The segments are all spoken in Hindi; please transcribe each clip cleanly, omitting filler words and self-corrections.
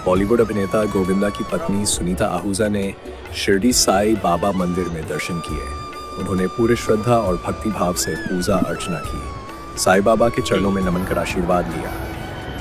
बॉलीवुड अभिनेता गोविंदा की पत्नी सुनीता आहूजा ने शिरडी साई बाबा मंदिर में दर्शन किए। उन्होंने पूरे श्रद्धा और भक्ति भाव से पूजा अर्चना की। साई बाबा के चरणों में नमन कर आशीर्वाद लिया।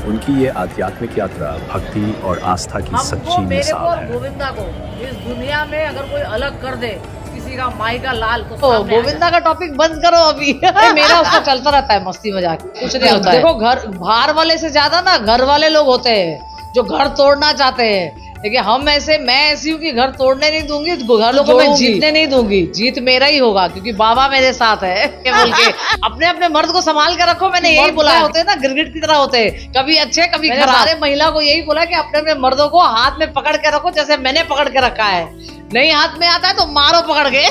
उनकी ये आध्यात्मिक यात्रा भक्ति और आस्था की सच्ची मिसाल है। गोविंदा को इस दुनिया में अगर कोई अलग कर दे किसी का माई का लाल तो गोविंदा का टॉपिक बंद करो अभी। मेरा उसका चलता रहता है मस्ती मजाक, कुछ नहीं होता है। देखो घर बाहर वाले से ज्यादा ना घर वाले लोग होते हैं जो घर तोड़ना चाहते हैं, लेकिन मैं ऐसी हूँ कि घर तोड़ने नहीं दूंगी, घर लोगों को मैं जीतने नहीं दूंगी। जीत मेरा ही होगा क्योंकि बाबा मेरे साथ है। बोल के अपने अपने मर्द को संभाल के रखो। मैंने यही बोला, होते हैं ना गिरगिट की तरह होते हैं, कभी अच्छे कभी खराब। सारे महिला को यही बोला कि अपने अपने मर्दों को हाथ में पकड़ के रखो, जैसे मैंने पकड़ के रखा है। नहीं हाथ में आता है तो मारो पकड़ के।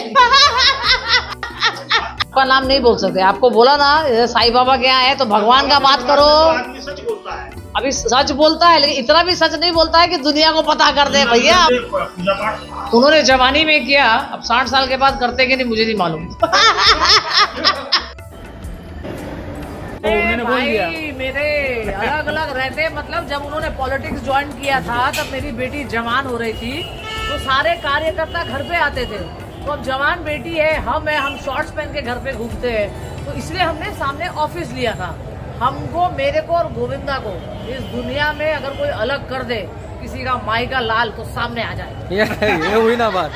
आपका नाम नहीं बोल सकते, आपको बोला ना साईं बाबा के यहाँ है तो भगवान का बात करो। अभी सच बोलता है, लेकिन इतना भी सच नहीं बोलता है कि दुनिया को पता कर दे। भैया उन्होंने जवानी में किया, अब 60 साल के बाद करते कि नहीं मुझे नहीं मालूम। भाई मेरे अलग अलग रहते, मतलब जब उन्होंने पॉलिटिक्स ज्वाइन किया था तब मेरी बेटी जवान हो रही थी, तो सारे कार्यकर्ता घर पे आते थे। तो अब जवान बेटी है, हम शॉर्ट्स पहन के घर पे घूमते हैं, तो इसलिए हमने सामने ऑफिस लिया था। हमको, मेरे को और गोविंदा को इस दुनिया में अगर कोई अलग कर दे किसी का माई का लाल तो सामने आ जाए। ये हुई ना बात।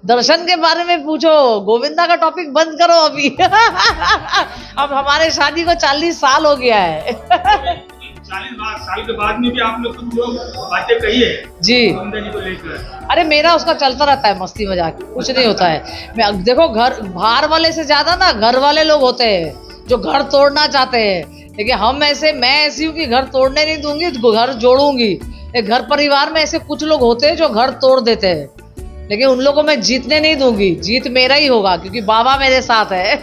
दर्शन के बारे में पूछो, गोविंदा का टॉपिक बंद करो अभी। अब हमारे शादी को 40 साल हो गया है। 40 साल के बाद में भी आप लोग कुछ जो बातें कही है जी गोविंदा जी को लेकर। अरे मेरा उसका चलता रहता है मस्ती मजाक, कुछ नहीं होता है। देखो घर बाहर वाले से ज्यादा ना घर वाले लोग होते हैं जो घर तोड़ना चाहते हैं, लेकिन मैं ऐसी हूँ कि घर तोड़ने नहीं दूंगी, घर जोड़ूंगी। घर परिवार में ऐसे कुछ लोग होते हैं जो घर तोड़ देते हैं, लेकिन उन लोगों को मैं जीतने नहीं दूंगी। जीत मेरा ही होगा क्योंकि बाबा मेरे साथ है।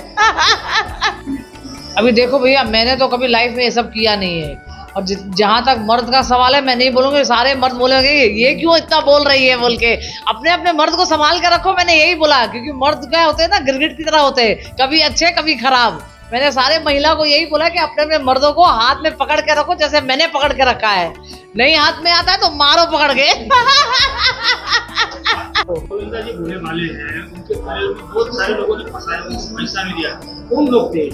अभी देखो भैया, मैंने तो कभी लाइफ में ये सब किया नहीं है, और जहां तक मर्द का सवाल है मैं नहीं बोलूंगी। सारे मर्द बोलेंगे ये क्यों इतना बोल रही है बोल के। अपने अपने मर्द को संभाल के रखो, मैंने यही बोला, क्योंकि मर्द क्या होते हैं ना गिरगिट की तरह होते हैं, कभी अच्छे कभी खराब। मैंने सारे महिला को यही बोला कि अपने अपने मर्दों को हाथ में पकड़ के रखो, जैसे मैंने पकड़ के रखा है। नहीं हाथ में आता है तो मारो पकड़ के। गोविंदा जी भोले भाले हैं, उनके बारे में बहुत सारे लोगों ने फंसाया, पैसा नहीं दिया। कौन लोग थे?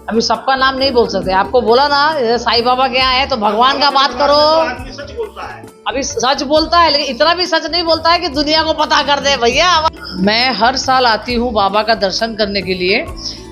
अभी सबका नाम नहीं बोल सकते, आपको बोला ना साईं बाबा के यहाँ है तो भगवान का बात करो। आदमी सच बोलता है। अभी सच बोलता है, लेकिन इतना भी सच नहीं बोलता है कि दुनिया को पता कर दे। भैया मैं हर साल आती हूँ बाबा का दर्शन करने के लिए,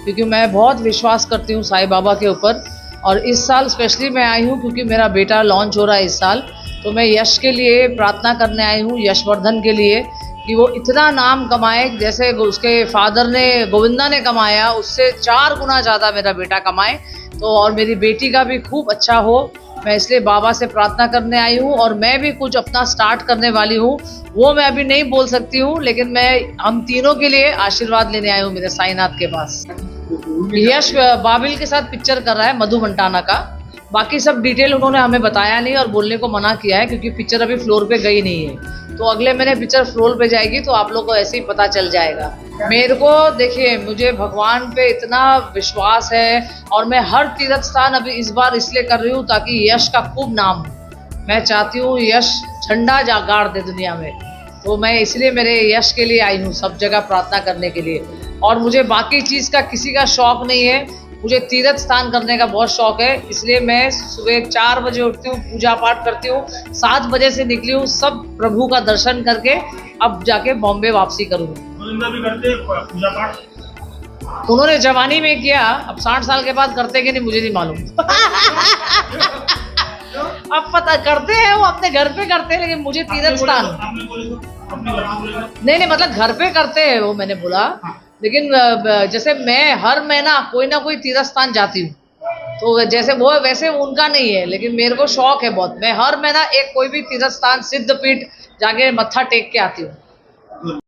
क्योंकि मैं बहुत विश्वास करती हूँ साईं बाबा के ऊपर। और इस साल स्पेशली मैं आई हूँ क्योंकि मेरा बेटा लॉन्च हो रहा है इस साल, तो मैं यश के लिए प्रार्थना करने आई हूँ, यशवर्धन के लिए, कि वो इतना नाम कमाए जैसे उसके फादर ने, गोविंदा ने कमाया, उससे 4 गुना ज़्यादा मेरा बेटा कमाए। तो और मेरी बेटी का भी खूब अच्छा हो, मैं इसलिए बाबा से प्रार्थना करने आई हूँ। और मैं भी कुछ अपना स्टार्ट करने वाली हूँ, वो मैं अभी नहीं बोल सकती हूँ, लेकिन मैं हम तीनों के लिए आशीर्वाद लेने आई हूँ मेरे साईनाथ के पास। यश बाबिल के साथ पिक्चर कर रहा है, मधु मंटाना का। बाकी सब डिटेल उन्होंने हमें बताया नहीं और बोलने को मना किया है, क्योंकि पिक्चर अभी फ्लोर पे गई नहीं है। तो अगले महीने पिक्चर फ्लोर पे जाएगी तो आप लोग को ऐसे ही पता चल जाएगा। मेरे को देखिए, मुझे भगवान पे इतना विश्वास है, और मैं हर तीर्थ स्थान अभी इस बार इसलिए कर रही हूँ ताकि यश का खूब नाम हो। मैं चाहती हूँ यश झंडा गाड़ दे दुनिया में, तो मैं इसलिए मेरे यश के लिए आई हूँ सब जगह प्रार्थना करने के लिए। और मुझे बाकी चीज़ का किसी का शौक नहीं है, मुझे तीर्थ स्थान करने का बहुत शौक है। इसलिए मैं सुबह 4 बजे उठती हूँ, पूजा पाठ करती हूँ, 7 बजे से निकली हूँ, सब प्रभु का दर्शन करके अब जाके बॉम्बे वापसी करूँगी। गोविंदा भी करते पूजा पाठ? उन्होंने जवानी में किया, अब 60 साल के बाद करते कि नहीं मुझे नहीं मालूम। अब पता करते हैं, वो अपने घर पे करते हैं, लेकिन मुझे तीर्थ स्थान नहीं, मतलब घर पे करते हैं वो, मैंने बोला। लेकिन जैसे मैं हर महीना कोई ना कोई तीर्थ स्थान जाती हूँ, तो जैसे वो वैसे उनका नहीं है, लेकिन मेरे को शौक है बहुत। मैं हर महीना एक कोई भी तीर्थ स्थान, सिद्धपीठ जाके मत्था टेक के आती हूँ।